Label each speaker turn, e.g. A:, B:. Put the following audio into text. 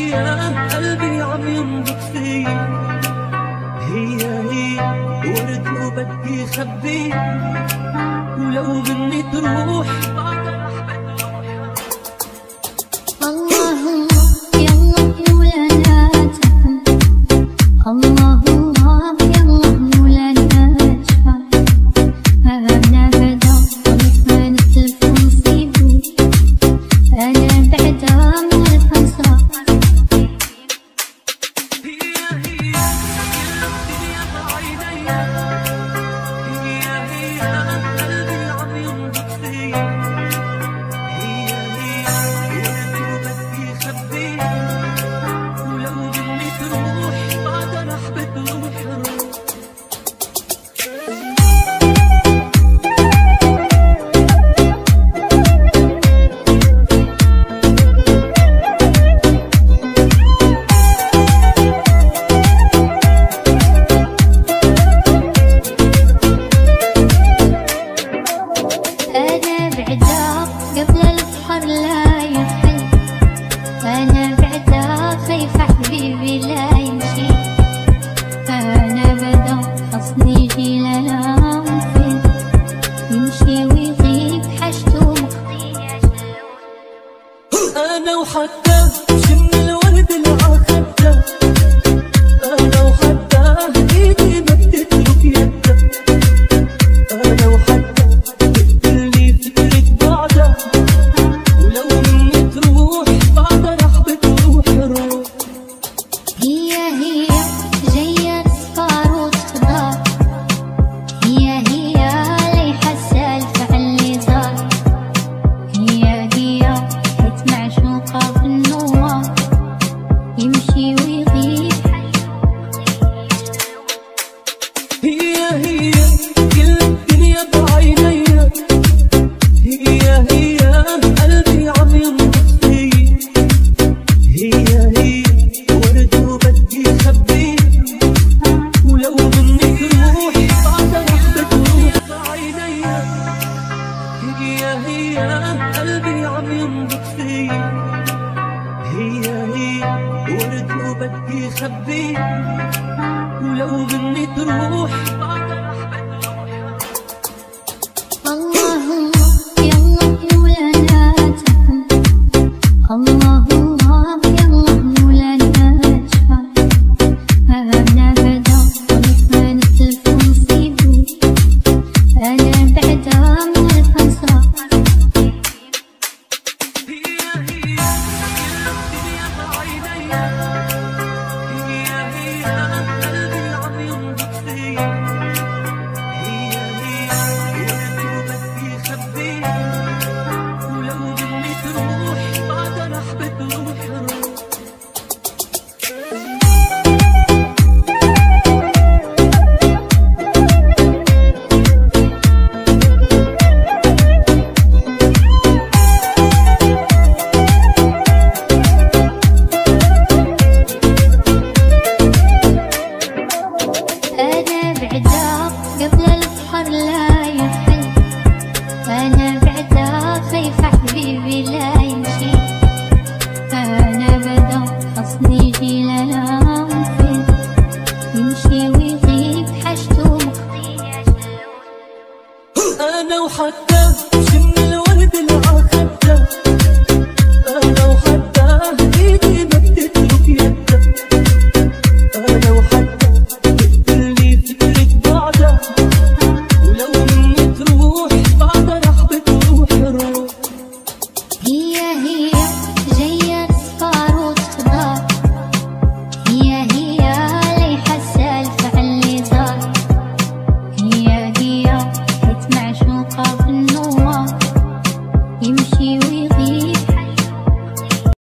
A: هي قلبي عم ينبض فيا، هي ورد وبدي خبيه، ولو مني تروح
B: الله يلا مولانا تفهم، الله يلا مولانا اشفى، انا بدا طريق التلفون سيبو، انا بعدا من الخنصة. قبل البحر لا يحل، أنا بعدا خايفة حبيبي لا يمشي، أنا بدا خصني يجي لا فين، يمشي ويغيب حاجته مخفية شلون.
A: أنا وحتى شم الورد العخدة، أنا وحتى إيدي ما بتترك يده، أنا وحتى بتقتلني فكرة بعدها، ولو مني تروح بعدها رح بتروح روح.
B: هي جاية تصفر وتخضر، هي لي حاسة الفعل اللي صار، هي حيت معشوقة بالنوار، يمشي ويغيب
A: هي كل الدنيا بعينيا، هي قلبي عم ينبض فيا، هي ورد وبدي خبيه، ولو مني تروح بعدها رح بتروح بعينيا، هي قلبي عم ينبض فيا، هي ورد وبدي خبيه، ولو مني تروح بعدها رح بتروح.
B: الله يلا مولانا تفهم، الله يلا مولانا اشفى، انا بدا طريق التلفون سيبو، انا بعدا من الخنصة. أنا بعدا قبل البحر لا يحل، أنا بعدا خايفة حبيبي لا يمشي، أنا بدا خصني يجي لا فين، يمشي ويغيب حاجته مخفية شلون.
A: أنا وحتى شم الورد العخدة، أنا وحتى إيدي ما بتترك يده، أنا وحتى بتقتلني فكرة بعدها، ولو مني تروح بعدها رح بتروح روح.
B: هي